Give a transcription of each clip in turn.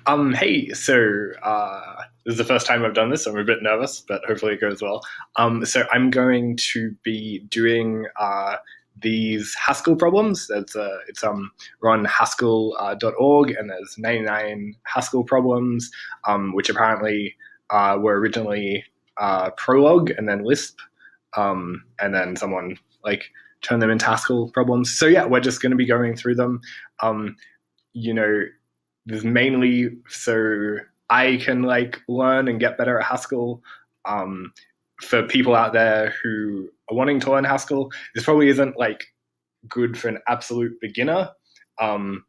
Hey, this is the first time I've done this, so I'm a bit nervous, but hopefully it goes well. So I'm going to be doing these Haskell problems. We're on Haskell.org, and there's 99 Haskell problems, which apparently were originally Prolog and then Lisp, and then someone like turned them into Haskell problems. So yeah, we're just going to be going through them. Um, you know, there's mainly so I can like learn and get better at Haskell. Um, for people out there who are wanting to learn Haskell, this probably isn't like good for an absolute beginner. Um,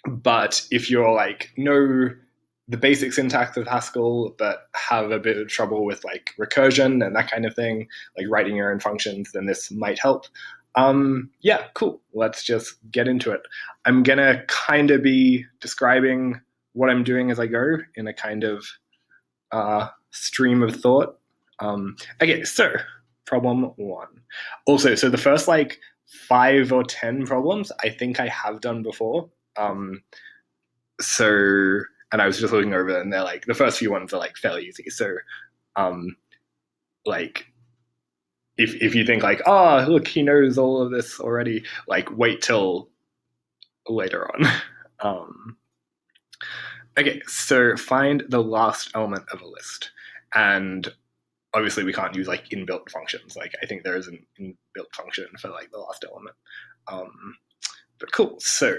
but if you're like know the basic syntax of Haskell, but have a bit of trouble with like recursion and that kind of thing, like writing your own functions, then this might help. Yeah, cool. Let's just get into it. I'm gonna kind of be describing what I'm doing as I go in a kind of stream of thought. Okay, so problem one. Also, so the first like 5 or 10 problems I think I have done before. So, and I was just looking over it, and they're like the first few ones are like fairly easy. So, um, like if you think like, oh, look, he knows all of this already, like wait till later on. um, okay, so find the last element of a list, and obviously we can't use like inbuilt functions. Like I think there is an inbuilt function for like the last element. But cool. So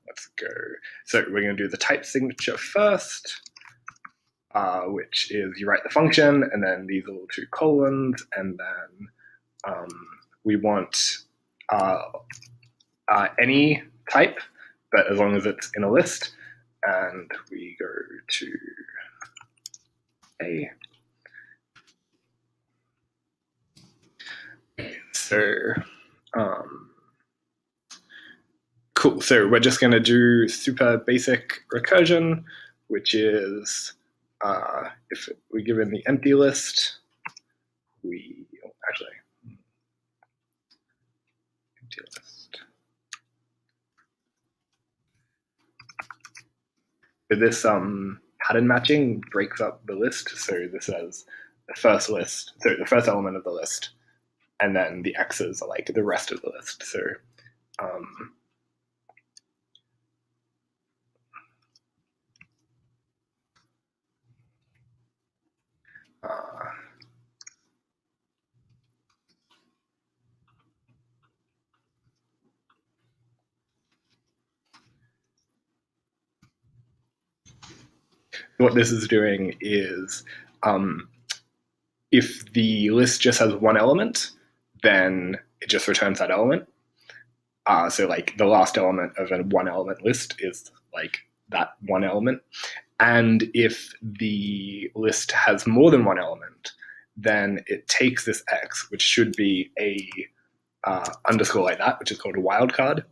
let's go. So we're going to do the type signature first, which is you write the function and then these little 2 colons, and then we want any type, but as long as it's in a list. And we go to A. So, cool. So we're just going to do super basic recursion, which is if we give in the empty list, we actually empty list. So this pattern matching breaks up the list. So this has the first list, so the first element of the list, and then the x's are like the rest of the list. So what this is doing is if the list just has one element, then it just returns that element. So like the last element of a 1-element list is like that one element. And if the list has more than one element, then it takes this x, which should be a underscore like that, which is called a wildcard.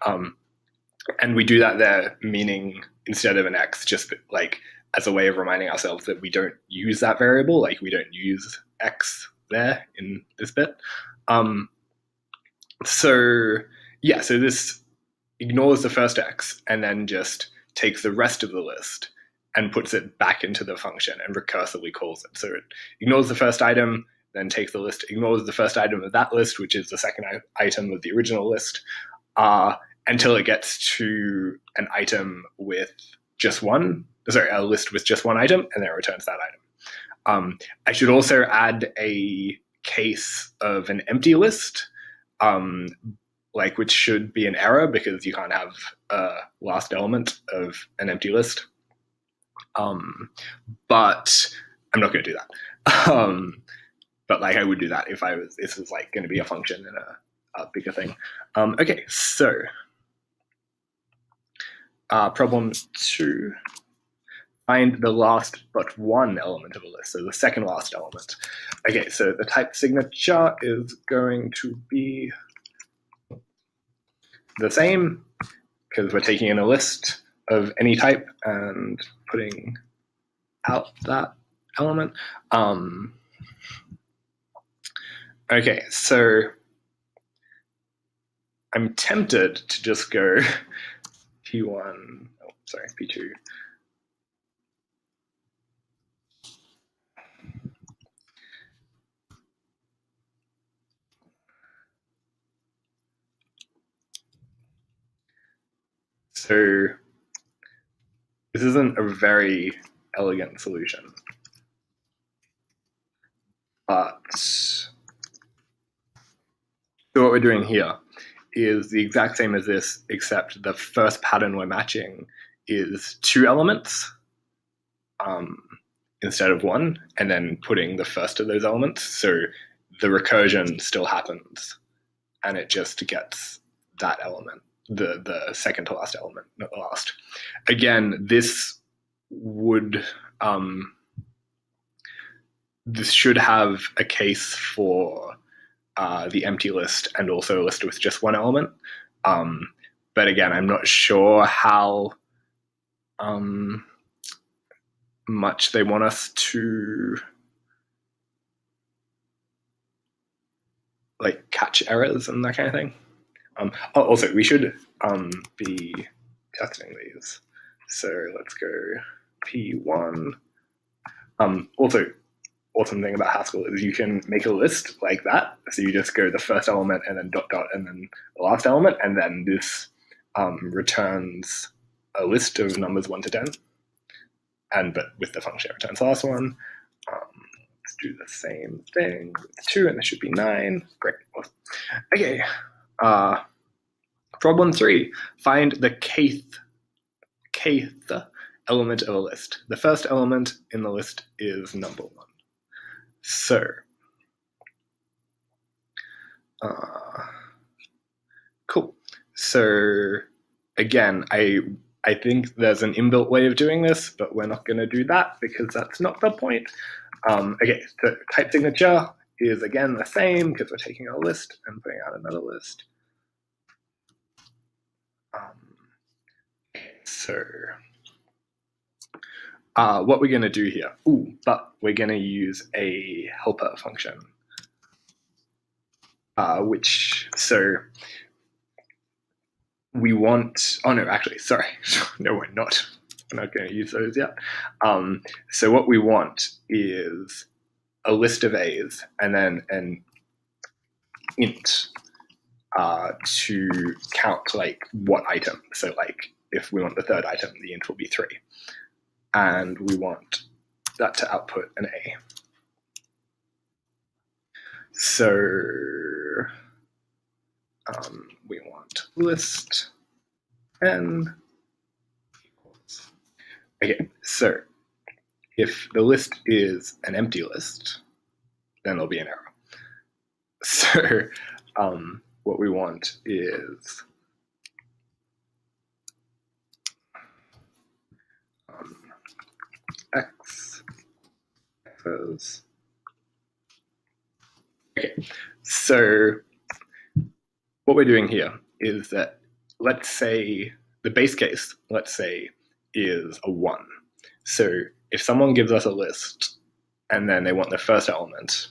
And we do that there, meaning instead of an x, just like as a way of reminding ourselves that we don't use that variable, like we don't use x there in this bit. So yeah, so this ignores the first x and then just takes the rest of the list and puts it back into the function and recursively calls it. So it ignores the first item, then takes the list, ignores the first item of that list, which is the second item of the original list, until it gets to an item with just one, sorry, a list with just one item, and then it returns that item. I should also add a case of an empty list, like which should be an error because you can't have a last element of an empty list. But I'm not going to do that. But like I would do that if this was like going to be a function in a bigger thing. Okay, so problem 2. Find the last but one element of a list, so the second last element. Okay, so the type signature is going to be the same because we're taking in a list of any type and putting out that element. Okay, so I'm tempted to just go P1, P2, So this isn't a very elegant solution, but so what we're doing here is the exact same as this, except the first pattern we're matching is 2 elements instead of 1, and then putting the first of those elements. So the recursion still happens, and it just gets that element, the second to last element, not the last. Again, this would this should have a case for the empty list and also a list with just 1 element. But again, I'm not sure how much they want us to like catch errors and that kind of thing. Also, we should be testing these. So let's go P1. Also, awesome thing about Haskell is you can make a list like that. So you just go the first element and then dot dot and then the last element, and then this returns a list of numbers 1 to 10. But with the function it returns the last one. Let's do the same thing with 2, and this should be 9. Great. Okay. Problem 3. Find the kth element of a list. The first element in the list is number 1. So, cool. So, again, I think there's an inbuilt way of doing this, but we're not going to do that because that's not the point. Okay, so type signature is again the same because we're taking a list and putting out another list. So what we're going to do here, but we're going to use a helper function, so we want, no, we're not going to use those yet. So what we want is a list of A's and then an int to count like what item. So like if we want the third item, the int will be 3. And we want that to output an A. So we want list n equals. Okay, so if the list is an empty list, then there'll be an error. So what we want is x equals. Okay, so what we're doing here is that, let's say the base case, let's say, is a 1. So if someone gives us a list and then they want the first element,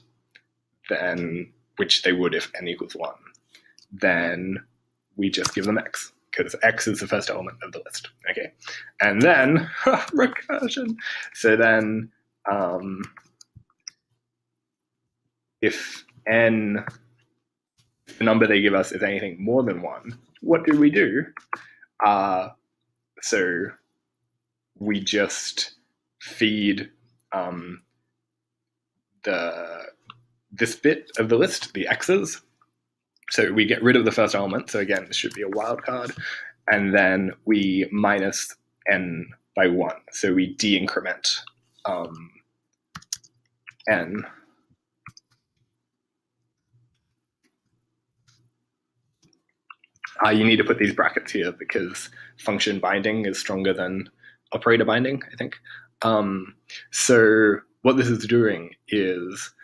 then, which they would if n equals 1, then we just give them x, because x is the first element of the list. Okay, and then recursion. So then if n, the number they give us is anything more than 1, what do we do? So we just feed this bit of the list, the x's. So we get rid of the first element. So again, this should be a wildcard. And then we minus n by 1. So we de-increment n. You need to put these brackets here because function binding is stronger than operator binding, I think. So what this is doing is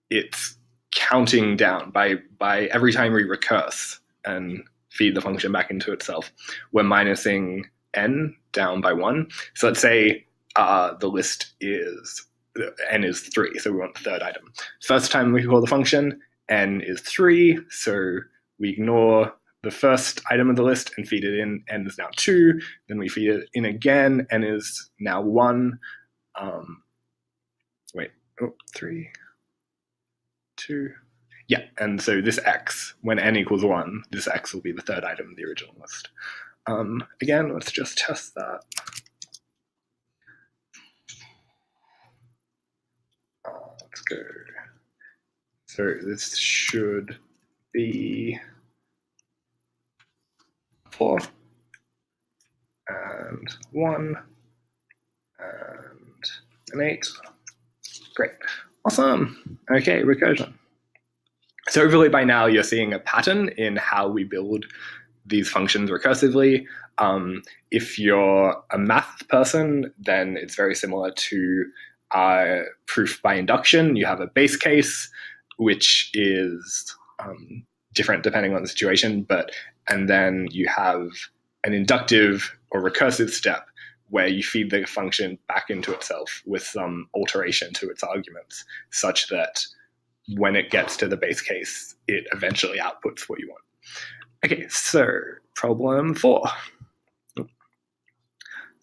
it's counting down by every time we recurse and feed the function back into itself, we're minusing n down by 1. So let's say the list is, n is 3, so we want the third item. First time we call the function, n is 3, so we ignore the first item of the list and feed it in, n is now 2, then we feed it in again, n is now 1. 3, 2. Yeah, and so this x, when n equals 1, this x will be the third item in the original list. Again, let's just test that. Let's go. So this should be 4 and 1 and an 8. Great. Awesome. Okay, recursion. So hopefully by now you're seeing a pattern in how we build these functions recursively. If you're a math person, then it's very similar to proof by induction. You have a base case, which is different depending on the situation, and then you have an inductive or recursive step where you feed the function back into itself with some alteration to its arguments, such that when it gets to the base case, it eventually outputs what you want. Okay, so problem 4.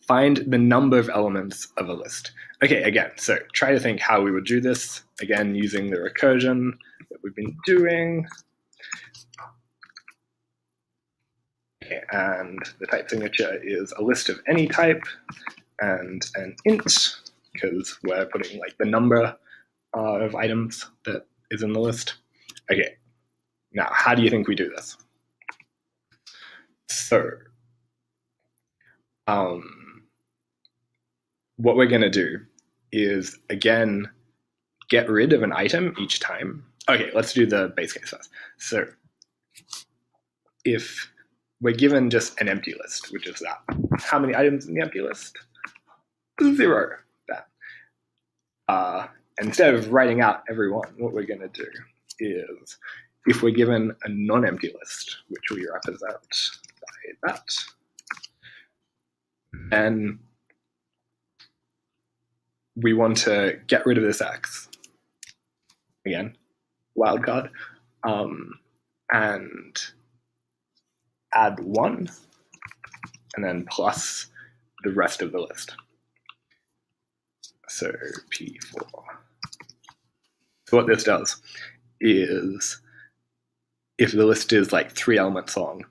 Find the number of elements of a list. Okay, again, so try to think how we would do this. Again, using the recursion that we've been doing. Okay, and the type signature is a list of any type and an int, because we're putting like the number of items that is in the list. Okay, now how do you think we do this? So, what we're going to do is, again, get rid of an item each time. Okay, let's do the base case first. So, if we're given just an empty list, which is that, how many items in the empty list? 0. That. Instead of writing out every one, what we're going to do is, if we're given a non-empty list, which we represent by that, then we want to get rid of this x. Again, wildcard, and add 1, and then plus the rest of the list. So P4. So what this does is, if the list is like 3 elements long,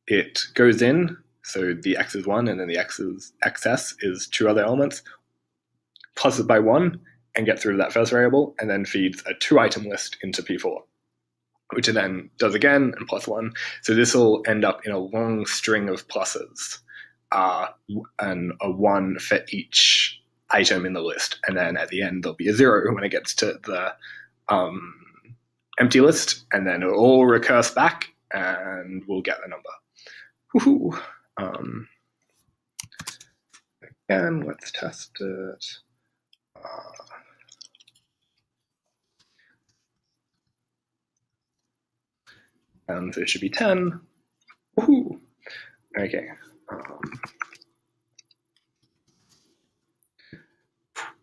it goes in, so the x is 1, and then the xs is 2 other elements, plus it by 1, and gets rid of that first variable, and then feeds a 2-item list into P4, which it then does again, and plus 1. So this will end up in a long string of pluses, and a 1 for each item in the list, and then at the end there'll be a 0 when it gets to the empty list, and then it'll all recurse back, and we'll get the number. Woohoo! Again, let's test it. And so it should be 10. Woohoo! Okay.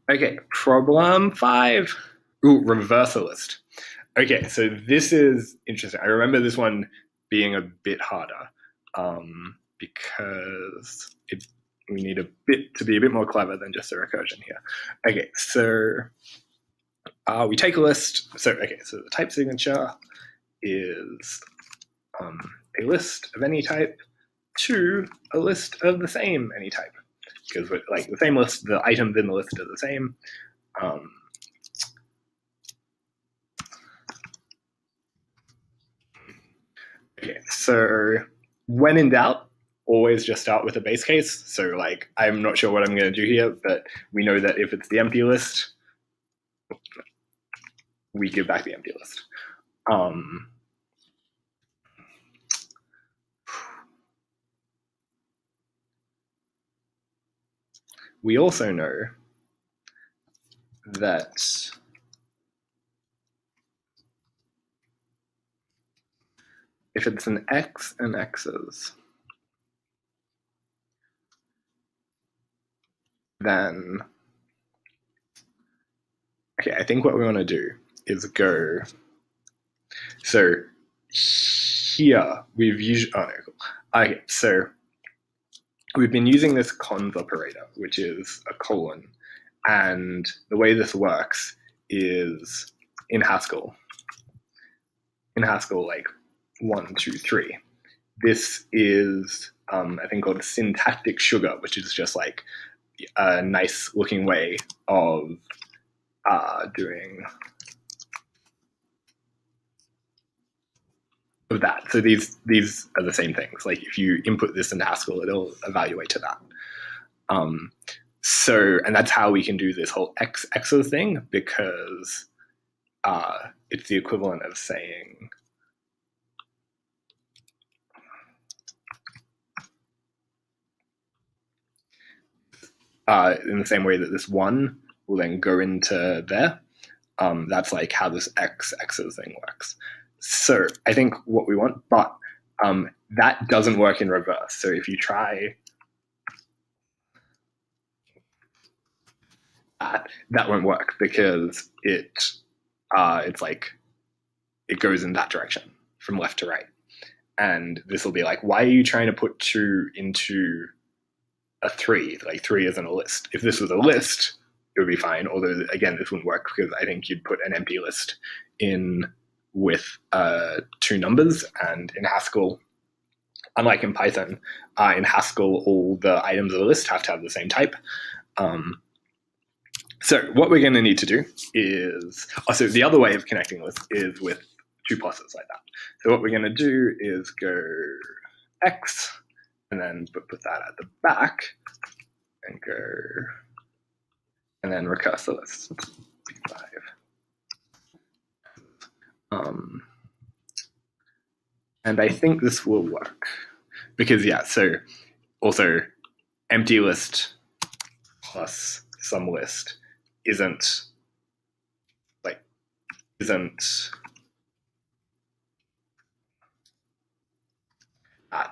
Okay, problem 5. Ooh, reverse a list. Okay, so this is interesting. I remember this one being a bit harder because we need to be a bit more clever than just a recursion here. Okay, so we take a list. So the type signature is a list of any type to a list of the same any type, because like the same list, the items in the list are the same. Okay, so when in doubt, always just start with a base case. So like, I'm not sure what I'm going to do here, but we know that if it's the empty list, we give back the empty list. We also know that if it's an x and x's, then, okay, I think what we want to do is go, so here we've used, okay, so we've been using this cons operator, which is a colon, and the way this works is in Haskell. in Haskell like 1, 2, 3. This is a thing called syntactic sugar, which is just like a nice looking way of doing of that. So these are the same things. Like if you input this into Haskell, it'll evaluate to that. So, and that's how we can do this whole XOR thing, because it's the equivalent of saying in the same way that this 1 will then go into there. That's like how this XOR thing works. So I think what we want, but that doesn't work in reverse. So if you try that won't work, because it's like it goes in that direction from left to right. And this will be like, why are you trying to put 2 into a 3? Like 3 isn't a list. If this was a list, it would be fine. Although again, this wouldn't work because I think you'd put an empty list in with 2 numbers. And in Haskell, unlike in Python, in Haskell, all the items of the list have to have the same type. So what we're going to need to do is, also the other way of connecting lists is with 2 pluses like that. So what we're going to do is go X, and then put that at the back, and go, and then recurse the list. 5. And I think this will work, because yeah, so also empty list plus some list isn't that.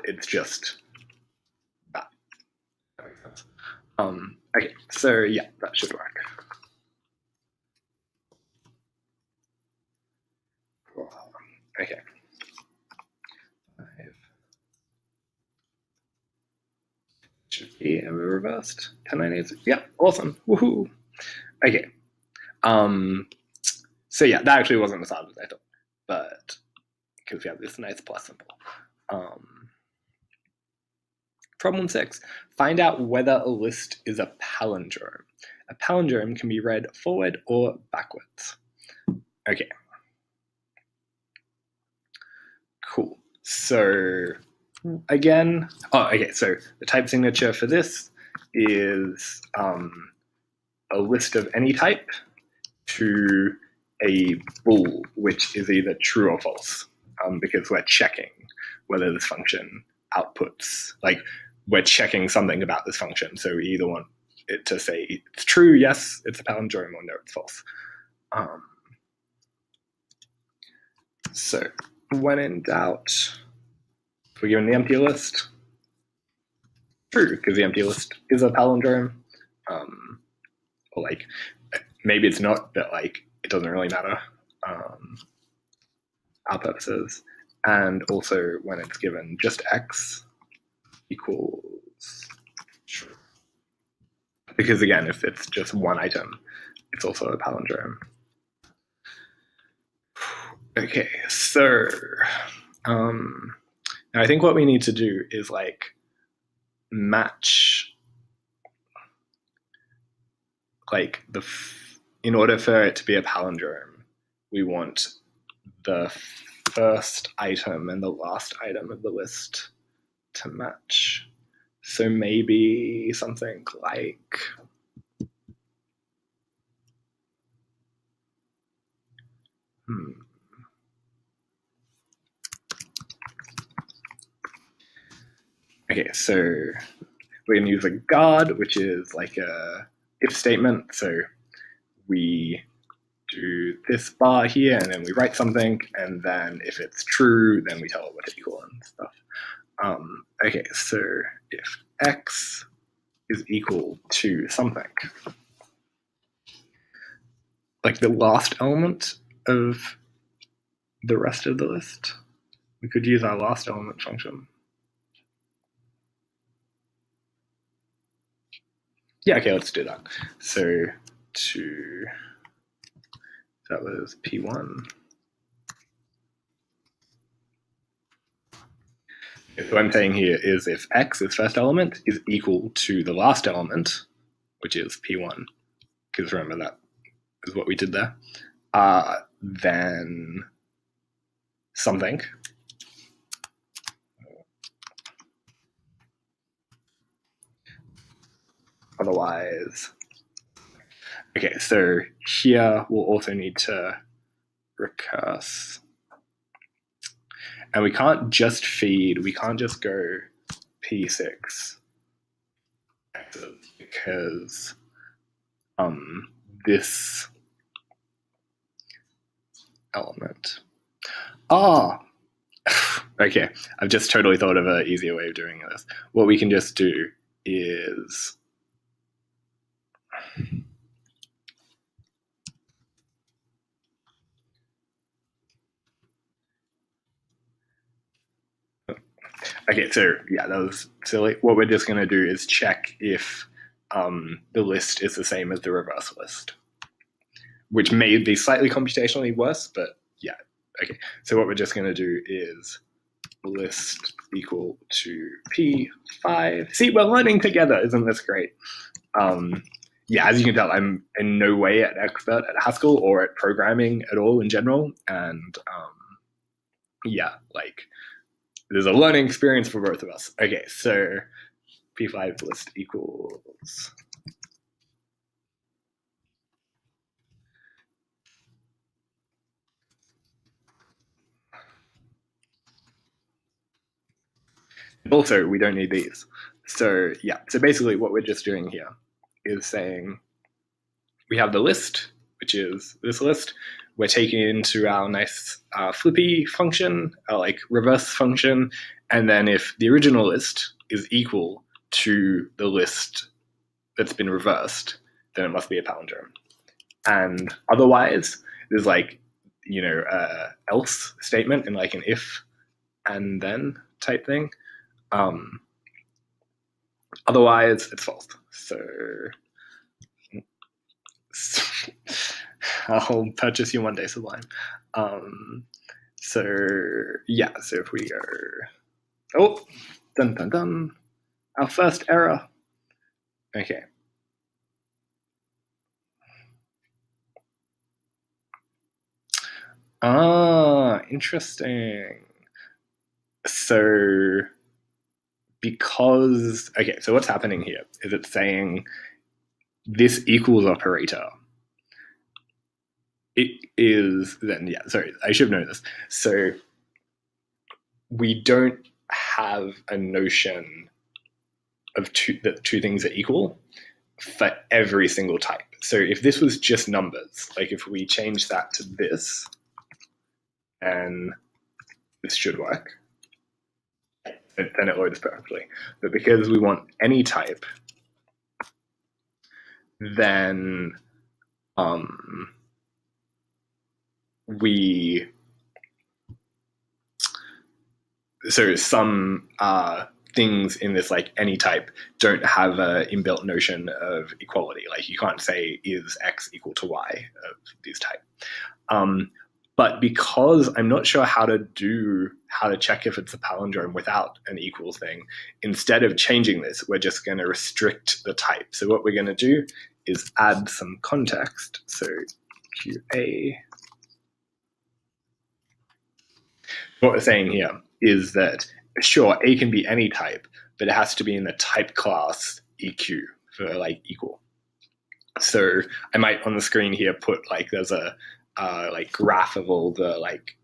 It's just that. That makes sense. Okay, so yeah, that should work. Okay. 5. Should be reversed. 10, 9, 8, 6. Yeah, awesome. Woohoo. Okay. So yeah, that actually wasn't as hard as I thought, but because we have this nice plus symbol. Problem 6. Find out whether a list is a palindrome. A palindrome can be read forward or backwards. Okay. Cool. So again, so the type signature for this is a list of any type to a bool, which is either true or false, because we're checking whether this function outputs, like we're checking something about this function. So we either want it to say it's true, yes, it's a palindrome, or no, it's false. So when in doubt, we're given the empty list, true, because the empty list is a palindrome. Or like, maybe it's not, but like, it doesn't really matter, our purposes. And also when it's given just X equals true. Because again, if it's just one item, it's also a palindrome. Okay, so now I think what we need to do is like match, like in order for it to be a palindrome, we want the first item and the last item of the list to match. So maybe something like okay, so we're going to use a guard, which is like a if statement. So we do this bar here, and then we write something, and then if it's true, then we tell it what to equal and stuff. Okay, so if X is equal to something, like the last element of the rest of the list, we could use our last element function. Yeah, okay, let's do that. So that was P1. So what I'm saying here is if x, its first element, is equal to the last element, which is p1, because remember that is what we did there, then something otherwise. Okay, so here we'll also need to recurse. And we can't just feed, we can't just go p6 because this element. Okay, I've just totally thought of an easier way of doing this. What we can just do is okay, so yeah, that was silly. What we're just going to do is check if the list is the same as the reverse list, which may be slightly computationally worse, but yeah. Okay, so what we're just going to do is list equal to p5. See, we're learning together. Isn't this great? Yeah, as you can tell, I'm in no way an expert at Haskell or at programming at all in general. And yeah, like there's a learning experience for both of us. Okay, so p5 list equals also we don't need these. So yeah, so basically what we're just doing here is saying we have the list, which is this list. We're taking it into our nice flippy function, like reverse function, and then if the original list is equal to the list that's been reversed, then it must be a palindrome. And otherwise, there's like, you know, else statement in like an if and then type thing. Otherwise, it's false. So I'll purchase you one day, Sublime. So yeah, so if we go, dun dun dun, our first error. Okay. Interesting. So because, okay, so what's happening here is it's saying this equals operator. It is then, yeah, sorry, I should know this. So we don't have a notion of that two things are equal for every single type. So if this was just numbers, like if we change that to this, and this should work, then it loads perfectly. But because we want any type, then so some things in this like any type don't have an inbuilt notion of equality. Like you can't say is x equal to y of these type. But because I'm not sure how to check if it's a palindrome without an equal thing, instead of changing this, we're just going to restrict the type. So what we're going to do is add some context. So QA. What we're saying here is that, sure, A can be any type, but it has to be in the type class EQ for like equal. So I might on the screen here put like there's a like graph of all the like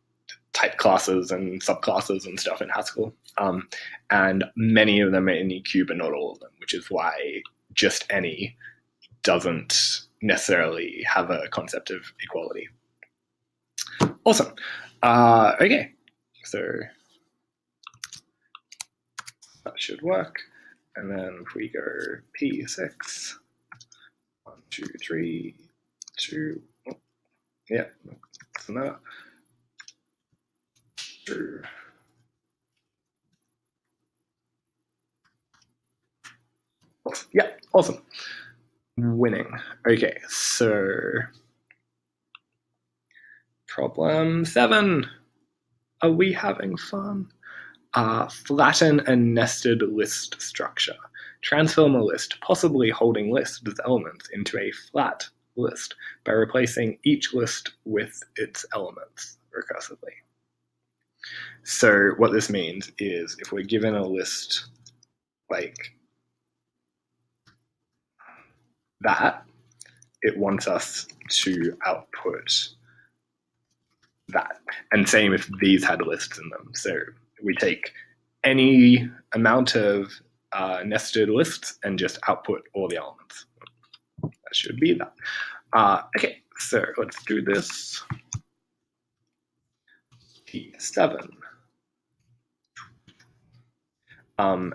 type classes and subclasses and stuff in Haskell. And many of them are in EQ, but not all of them, which is why just any doesn't necessarily have a concept of equality. Awesome. Okay, so that should work. And then if we go P6, 1, 2, 3, 2, oh, yeah, that's enough. 2. Yeah, awesome. Winning. Okay, so problem 7. Are we having fun? Flatten a nested list structure. Transform a list, possibly holding lists as elements, into a flat list by replacing each list with its elements recursively. So what this means is if we're given a list like that, it wants us to output that. And same if these had lists in them. So we take any amount of nested lists and just output all the elements. That should be that. Okay, so let's do this. P7.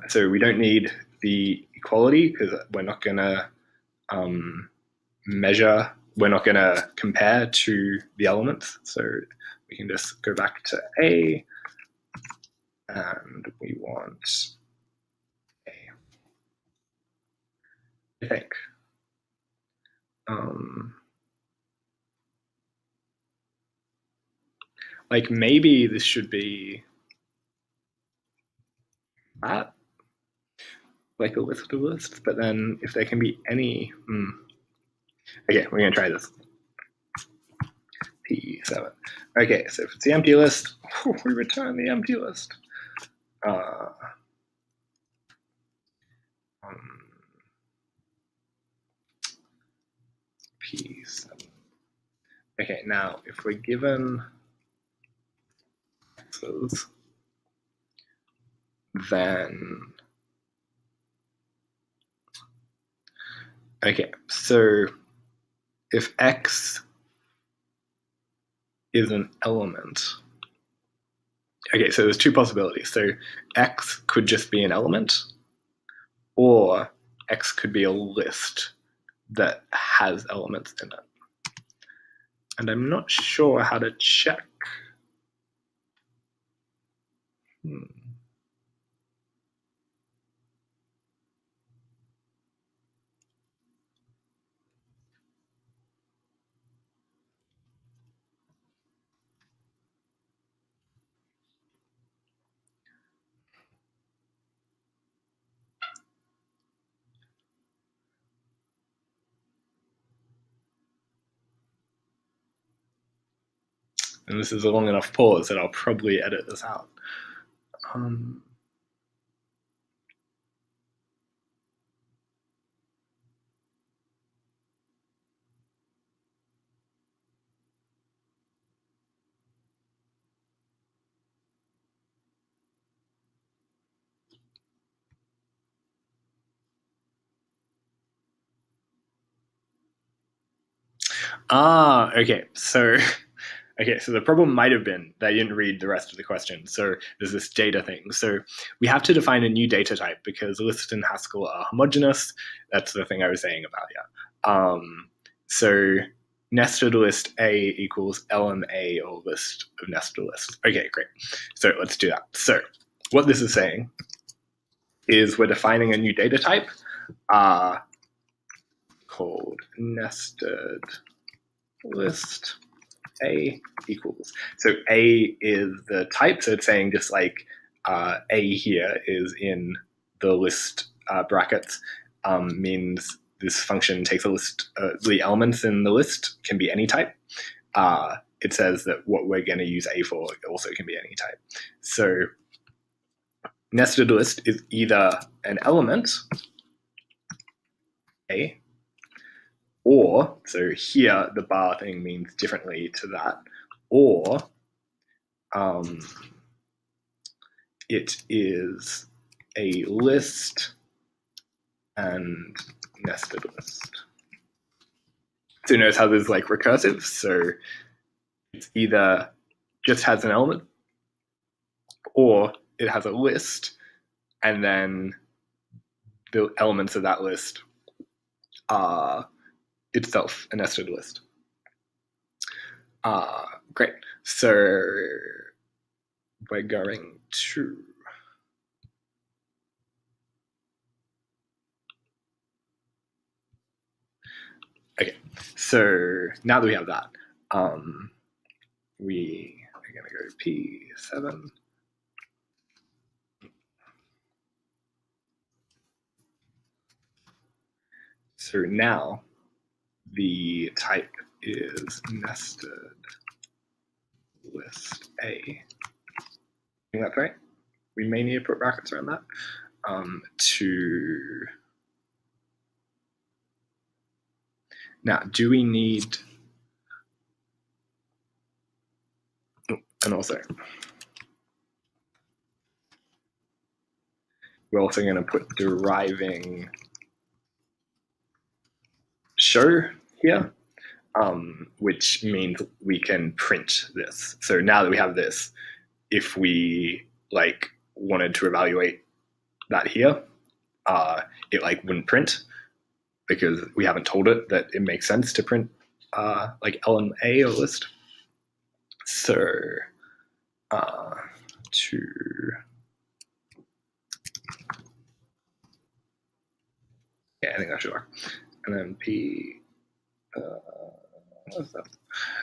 So we don't need the equality because we're not going to measure, we're not going to compare to the elements. So we can just go back to A, and we want A, I think. Like maybe this should be that, like a list of lists, but then if there can be any, okay, we're gonna try this. P7. Okay, so if it's the empty list, we return the empty list. P7. Okay, now if we're given x's, then okay, so if x is an element, okay, so there's two possibilities. So x could just be an element, or x could be a list that has elements in it. And I'm not sure how to check. And this is a long enough pause that I'll probably edit this out. Okay, so the problem might have been that I didn't read the rest of the question. So there's this data thing. So we have to define a new data type because lists in Haskell are homogeneous. That's the thing I was saying about, yeah. So nested list A equals LMA, or list of nested lists. Okay, great. So let's do that. So what this is saying is we're defining a new data type called nested list A equals. So A is the type, so it's saying just like A here is in the list brackets, means this function takes a list, the elements in the list can be any type. It says that what we're going to use A for also can be any type. So nested list is either an element, A, or, so here the bar thing means differently to that, or it is a list and nested list. So notice how there's like recursive, so it's either just has an element, or it has a list, and then the elements of that list are itself a nested list. Great. So we're going to okay. So now that we have that, we are going to go P7. So now the type is nested list A. I think that's right. We may need to put brackets around that. Now, do we need, and also, we're also going to put deriving show here, which means we can print this. So now that we have this, if we like wanted to evaluate that here, it like wouldn't print because we haven't told it that it makes sense to print like element A or list. So yeah, I think that should work. And then P, what's that?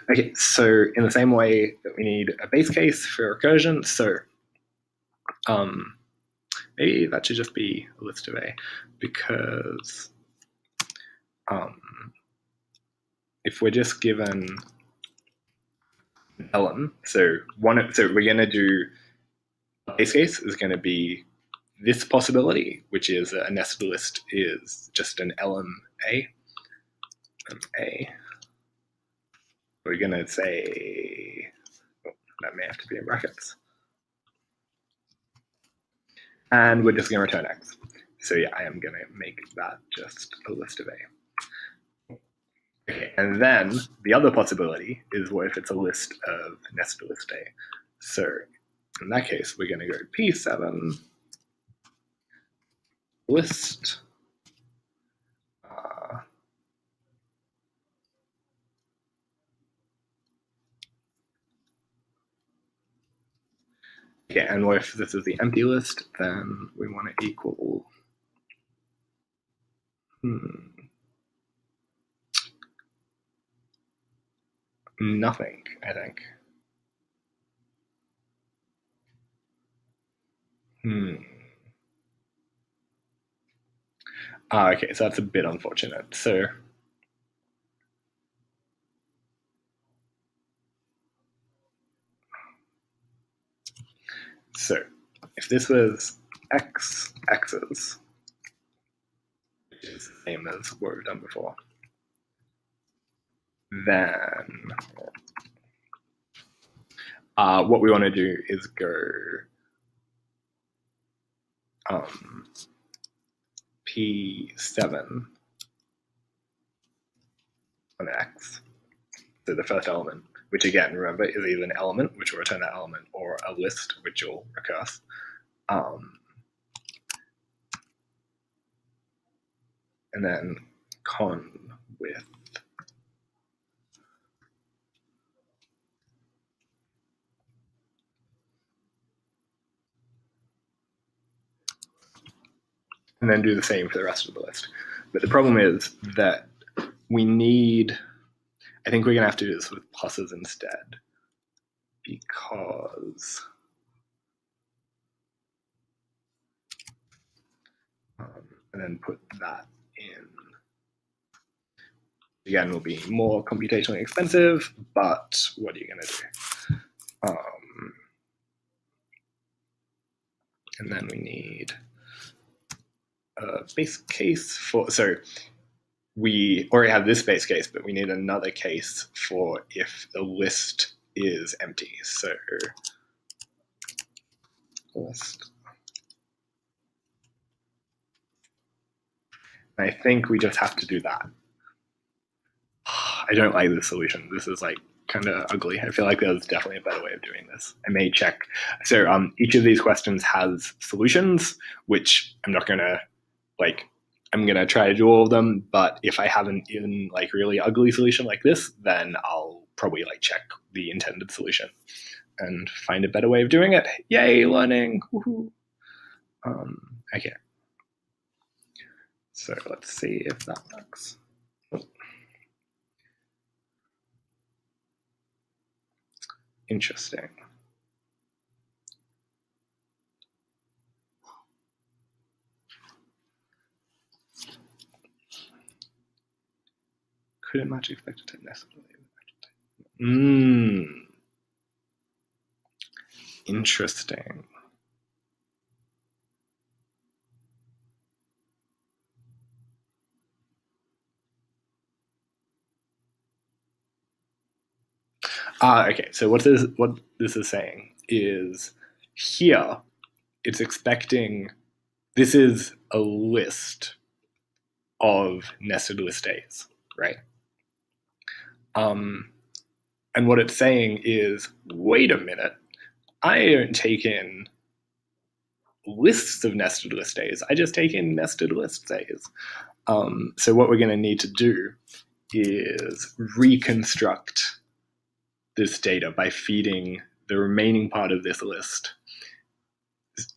Okay, so in the same way that we need a base case for recursion, so maybe that should just be a list of A, because if we're just given ln, so we're going to do a base case is going to be this possibility, which is a nested list is just an lm A. We're going to say, oh, that may have to be in brackets. And we're just going to return X. So yeah, I am going to make that just a list of A. Okay, and then the other possibility is what if it's a list of nested list A. So in that case, we're going to go P7 list okay, and what if this is the empty list, then we want to equal nothing, I think. Okay, so that's a bit unfortunate. So if this was x's, which is the same as what we've done before, then what we want to do is go P7 on X, so the first element, which again, remember, is either an element, which will return that element, or a list, which will recurse. And then con with and then do the same for the rest of the list. But the problem is that we need, I think we're going to have to do this with pluses instead, because and then put that in. Again, will be more computationally expensive, but what are you going to do? And then we need a base case for, so we already have this base case, but we need another case for if the list is empty. So list. I think we just have to do that. I don't like this solution. This is like kind of ugly. I feel like there's definitely a better way of doing this. I may check. So each of these questions has solutions, which I'm not going to like, I'm going to try to do all of them. But if I have an even like really ugly solution like this, then I'll probably like check the intended solution and find a better way of doing it. Yay, learning. Woohoo. Okay. So let's see if that works. Interesting. Could it match expected type nested? Interesting. Okay, so what this is saying is here it's expecting this is a list of nested list A's, right? And what it's saying is, wait a minute, I don't take in lists of nested list A's, I just take in nested list A's. So what we're going to need to do is reconstruct this data by feeding the remaining part of this list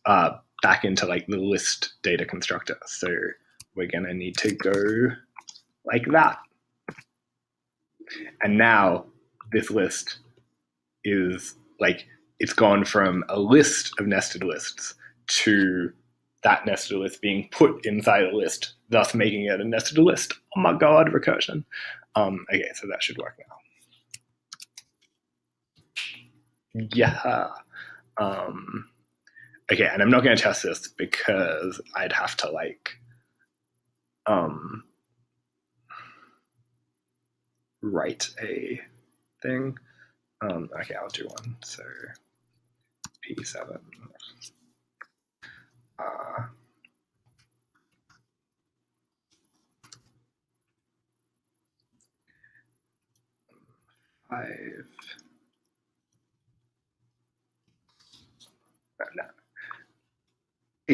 back into like the list data constructor. So we're going to need to go like that. And now this list is like, it's gone from a list of nested lists to that nested list being put inside a list, thus making it a nested list. Oh my God, recursion. Okay, so that should work now. Yeah. Okay, and I'm not going to test this because I'd have to like write a thing. Okay, I'll do one. So P7. 5. No.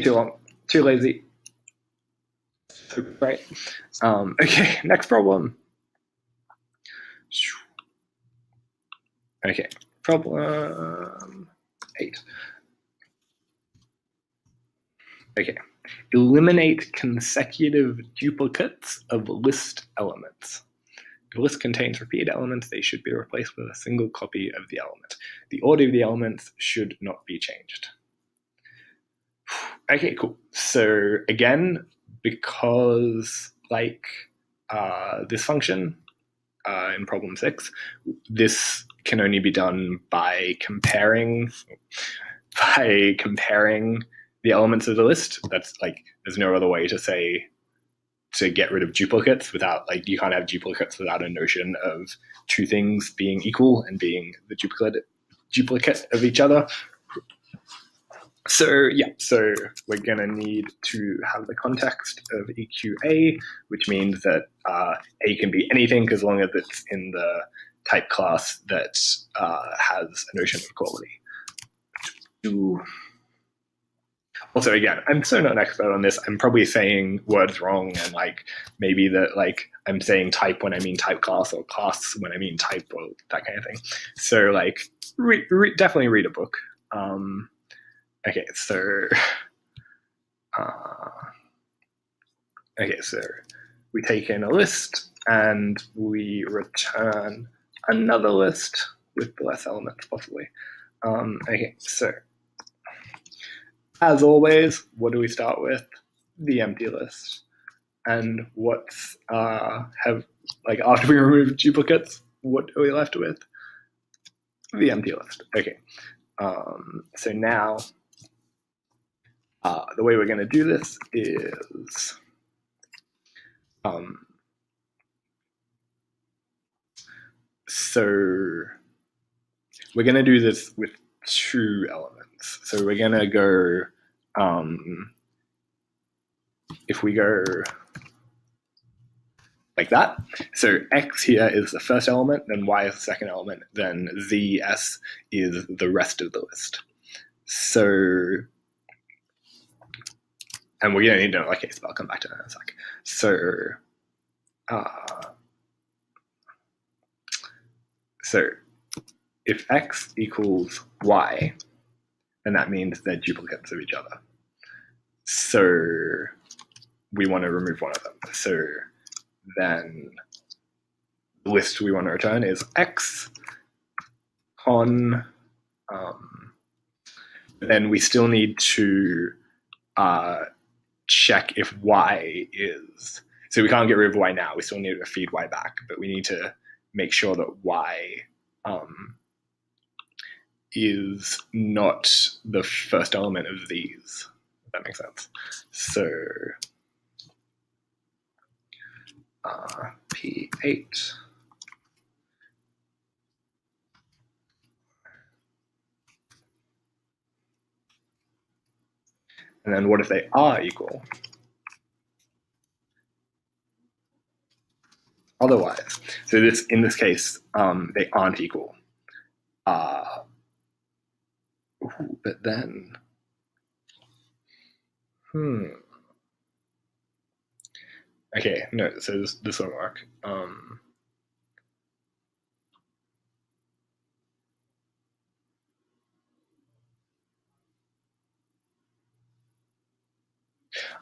Too long. Too lazy. Right. Okay, next problem. Okay, problem 8. Okay, eliminate consecutive duplicates of list elements. If a list contains repeated elements, they should be replaced with a single copy of the element. The order of the elements should not be changed. Okay, cool. So again, because like this function in problem 6, this can only be done by comparing the elements of the list. That's like, there's no other way to say to get rid of duplicates without, like, you can't have duplicates without a notion of two things being equal and being the duplicate of each other. So yeah, so we're going to need to have the context of EQA, which means that A can be anything as long as it's in the type class that has a notion of equality. Also, again, I'm so not an expert on this. I'm probably saying words wrong, and like maybe that like I'm saying type when I mean type class, or class when I mean type, or that kind of thing. So like definitely read a book. Okay, so we take in a list and we return another list with less elements, possibly. Okay, so as always, what do we start with? The empty list. And what's after we remove duplicates, what are we left with? The empty list. Okay. So now the way we're going to do this is so we're going to do this with 2 elements. So we're going to go, if we go like that, so X here is the first element, then Y is the second element, then ZS is the rest of the list. So, and we're going to need to know, okay, so I'll come back to that in a sec. So if X equals Y, then that means they're duplicates of each other. So we want to remove one of them. So then the list we want to return is X con, then we still need to check if Y is, So we can't get rid of y now. We still need to feed y back, but we need to make sure that y is not the first element of these, if that makes sense. So P8 and then what if they are equal? Otherwise, so this in this case, they aren't equal. But then, okay, no, so this won't work.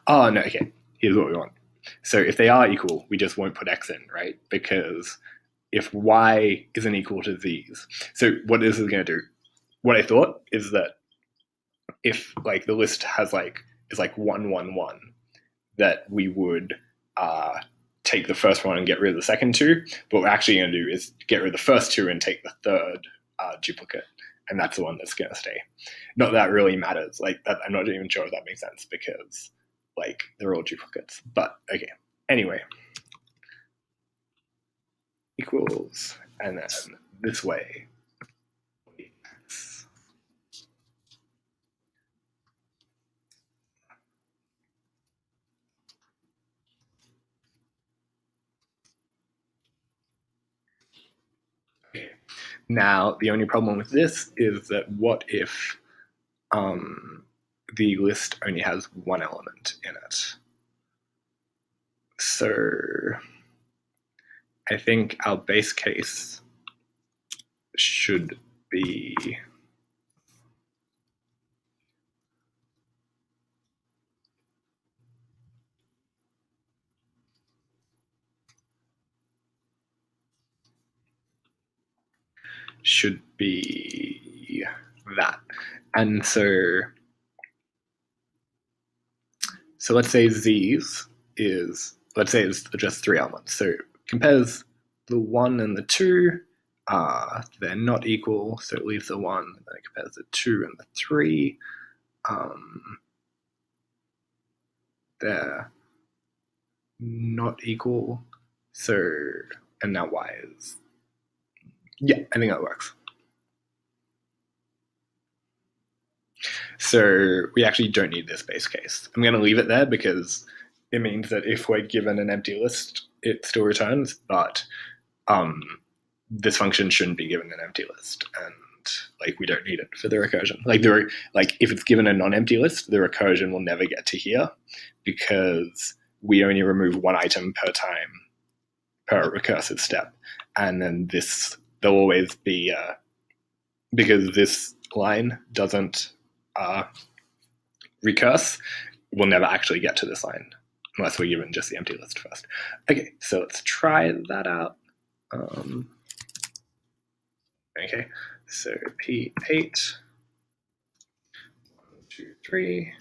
Oh, no, okay, here's what we want. So if they are equal, we just won't put x in, right? Because if y isn't equal to these, so what this is going to do, what I thought is that if like the list has like is like 1 1 1, that we would take the first one and get rid of the second two. But what we're actually going to do is get rid of the first two and take the third duplicate, and that's the one that's going to stay. Not that really matters. Like that, I'm not even sure if that makes sense because like they're all duplicates. But okay. Anyway, equals, and then this way. Now, the only problem with this is that what if the list only has one element in it? So I think our base case should be that. And so let's say these is, let's say it's just 3 elements. So compares the 1 and the 2, they're not equal, so it leaves the 1, and then it compares the 2 and the 3. They're not equal, so, and now y is, yeah, I think that works. So we actually don't need this base case. I'm going to leave it there because it means that if we're given an empty list, it still returns, but this function shouldn't be given an empty list, and like we don't need it for the recursion. Like if it's given a non-empty list, the recursion will never get to here because we only remove one item per time per recursive step, and then there'll always be because this line doesn't recurse, we'll never actually get to this line unless we're given just the empty list first. Okay, so let's try that out. Okay, so P8, 1, 2, 3,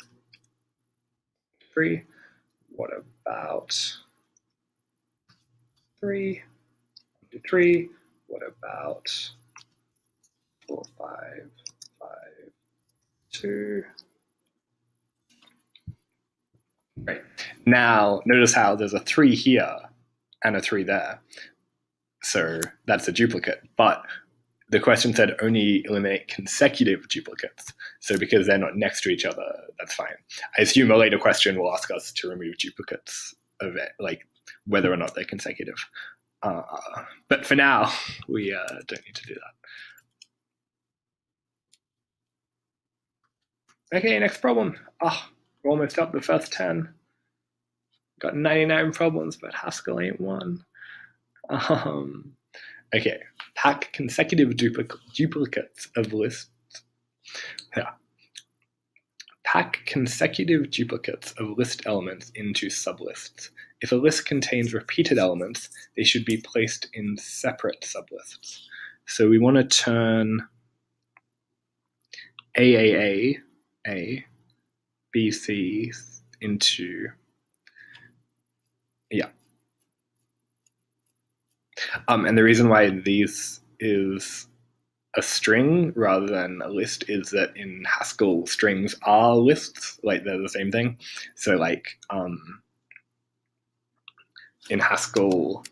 3. What about 3, 1, 2, 3? What about 4, 5, 5, 2? Right. Now, notice how there's a 3 here and a 3 there. So that's a duplicate. But the question said only eliminate consecutive duplicates. So because they're not next to each other, that's fine. I assume a later question will ask us to remove duplicates of it, like whether or not they're consecutive. But for now, we don't need to do that. Okay, next problem. We're almost up the first 10. Got 99 problems, but Haskell ain't one. Okay, pack consecutive duplicates of lists. Yeah. Pack consecutive duplicates of list elements into sublists. If a list contains repeated elements, they should be placed in separate sublists. So we want to turn A, B, C into, yeah, And the reason why these is a string rather than a list is that in Haskell, strings are lists, like they're the same thing. So like in Haskell,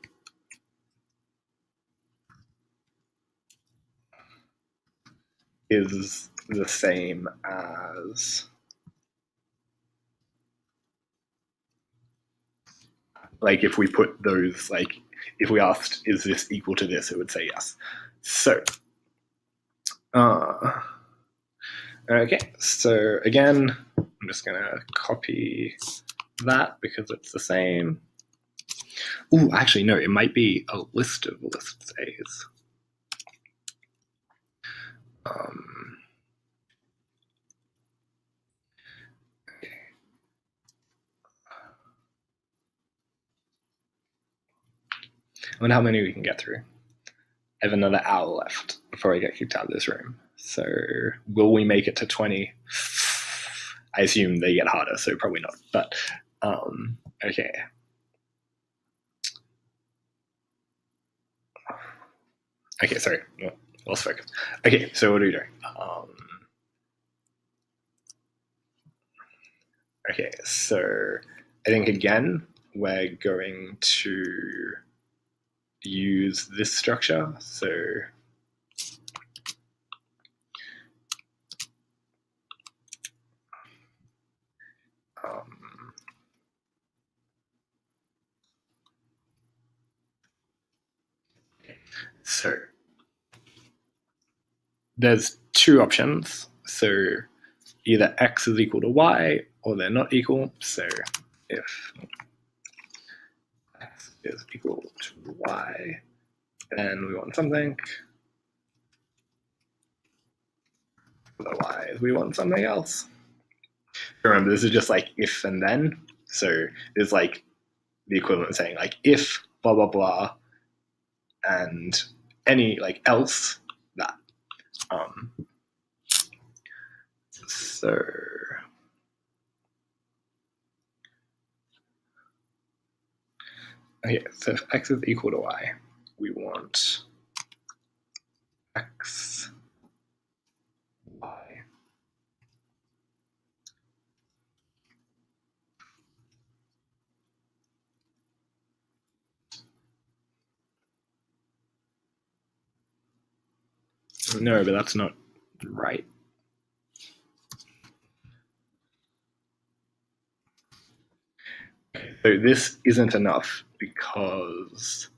is the same as like if we put those, like if we asked is this equal to this, it would say yes. So okay, so again I'm just gonna copy that because it's the same. Oh, actually no, it might be a list of lists A's. I wonder how many we can get through. I have another hour left before I get kicked out of this room. So will we make it to 20? I assume they get harder, so probably not. But okay. Okay, sorry. Lost focus. Okay, so what are we doing? Okay, so I think again, we're going to use this structure. So so there's two options. So either x is equal to y or they're not equal. So if x is equal to y, then we want something. Otherwise, we want something else. Remember, this is just like if and then. So it's like the equivalent of saying like if blah blah blah and any like else that. So okay, so if x is equal to y, we want x, y. No, but that's not right. So this isn't enough because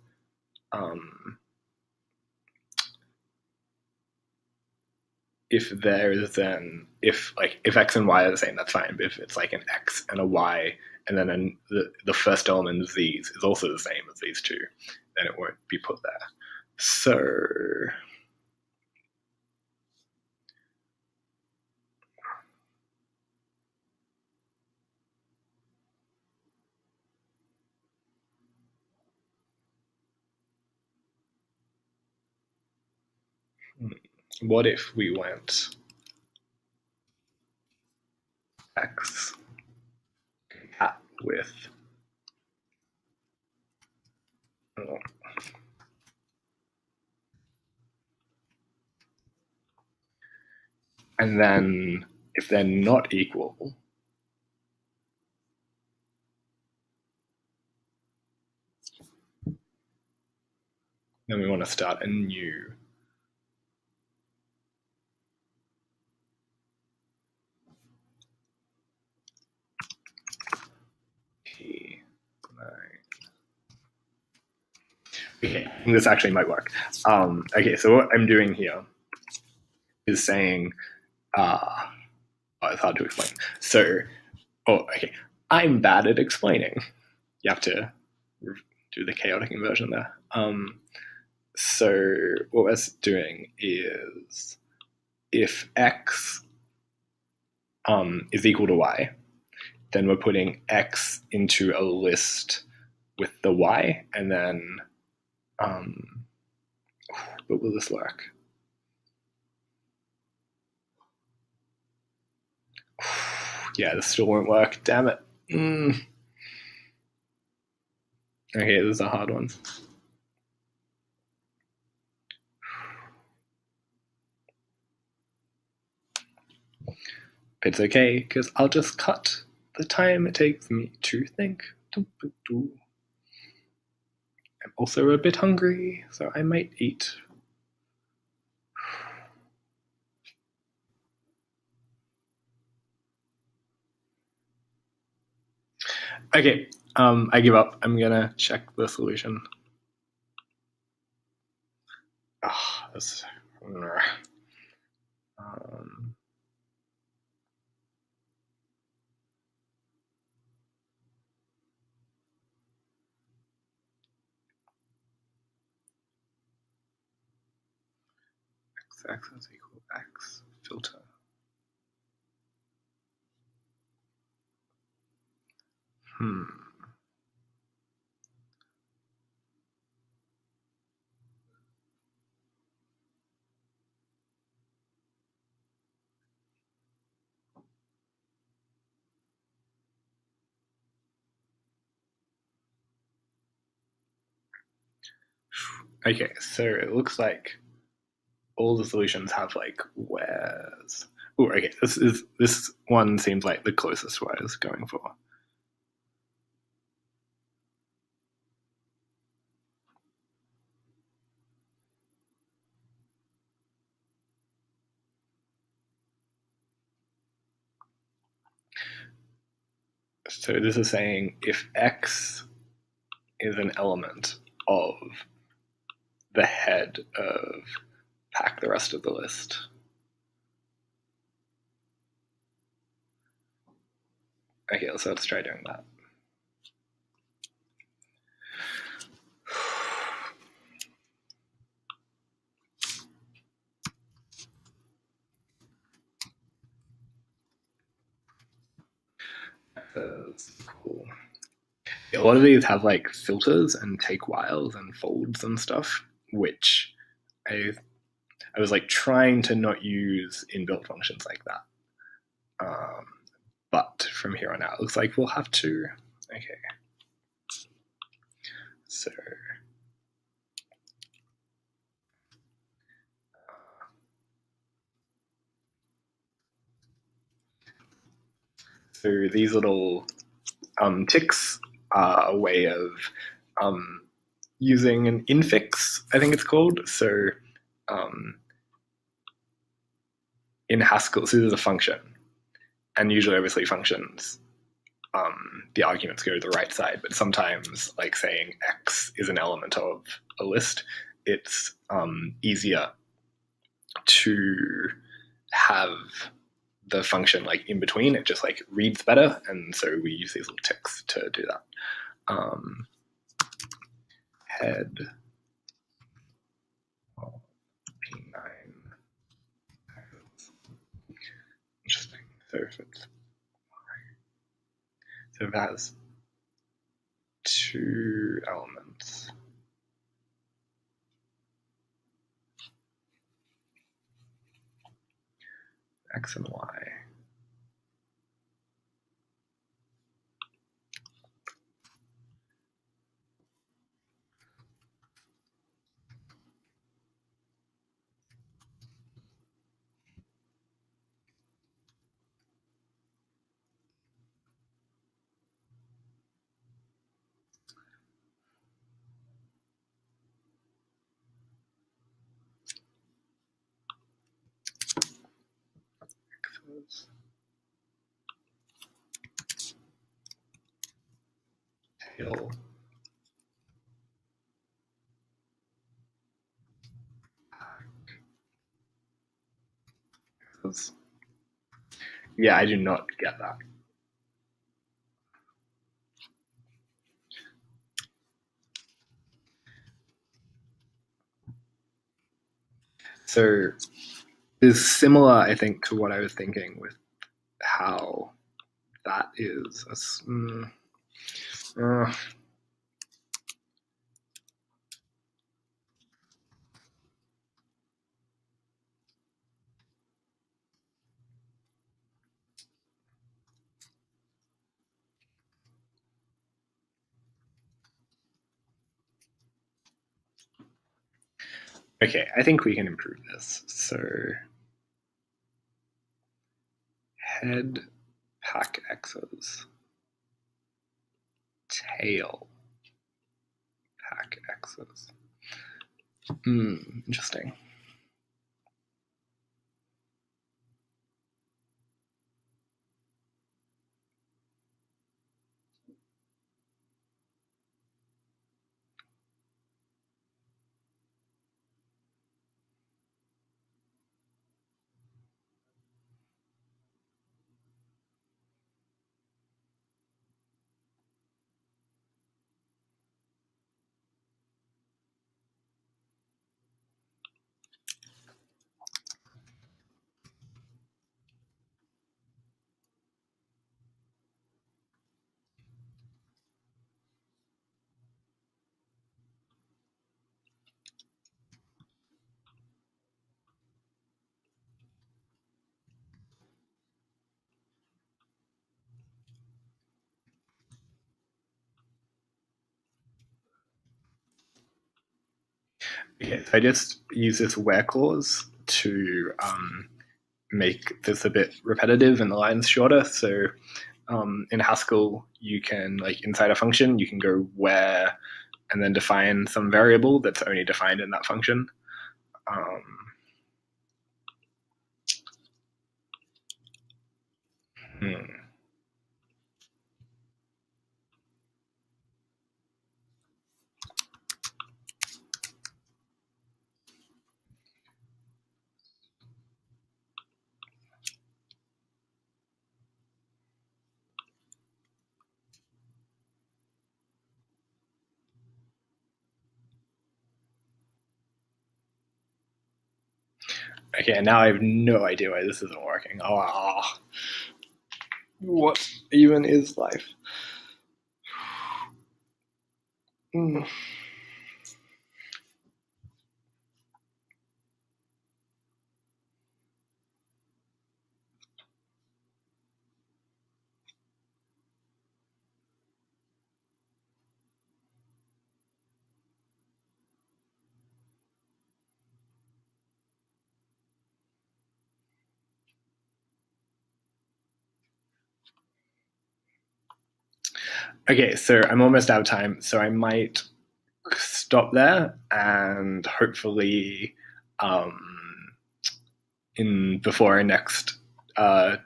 if there is then if x and y are the same, that's fine. But if it's like an x and a y, and then the first element of these is also the same as these two, then it won't be put there. So what if we went x cat with and then if they're not equal, then we want to start a new p9. Okay, this actually might work. Okay, so what I'm doing here is saying, it's hard to explain. So, okay, I'm bad at explaining. You have to do the chaotic inversion there. So what we're doing is if x is equal to y, then we're putting x into a list with the y, and then but will this work? Yeah, this still won't work. Damn it. Okay, this is a hard one. It's okay, because I'll just cut the time it takes me to think. I'm also a bit hungry, so I might eat. Okay, I give up. I'm gonna check the solution. Ah, this. X is equal X filter. Okay, so it looks like all the solutions have like wheres. Oh, okay. This one seems like the closest what I was going for. So this is saying if X is an element of the head of pack the rest of the list. Okay, so let's try doing that. That's cool. A lot of these have like filters and take whiles and folds and stuff, which I was like trying to not use inbuilt functions like that. But from here on out, it looks like we'll have to. Okay. So these little ticks are a way of using an infix, I think it's called. So in Haskell, so this is a function, and usually obviously functions, the arguments go to the right side, but sometimes like saying X is an element of a list, it's easier to have the function like in between. It just like reads better, and so we use these little ticks to do that. Head P9. Interesting. So if it has two elements. X and Y. Tail. Yeah, I do not get that. So is similar, I think, to what I was thinking with how that is. Okay, I think we can improve this. So Head, pack X's. Tail, pack X's. Interesting. Okay, so I just use this where clause to make this a bit repetitive and the lines shorter. So in Haskell, you can, like, inside a function, you can go where and then define some variable that's only defined in that function. Okay, now I have no idea why this isn't working. Oh, what even is life? Okay, so I'm almost out of time, so I might stop there and hopefully before I next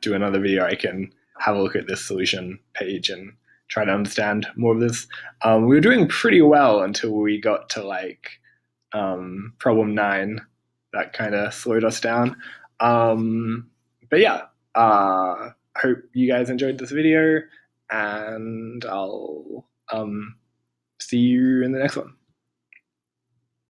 do another video, I can have a look at this solution page and try to understand more of this. We were doing pretty well until we got to like problem 9. That kind of slowed us down. But yeah, hope you guys enjoyed this video, and I'll see you in the next one.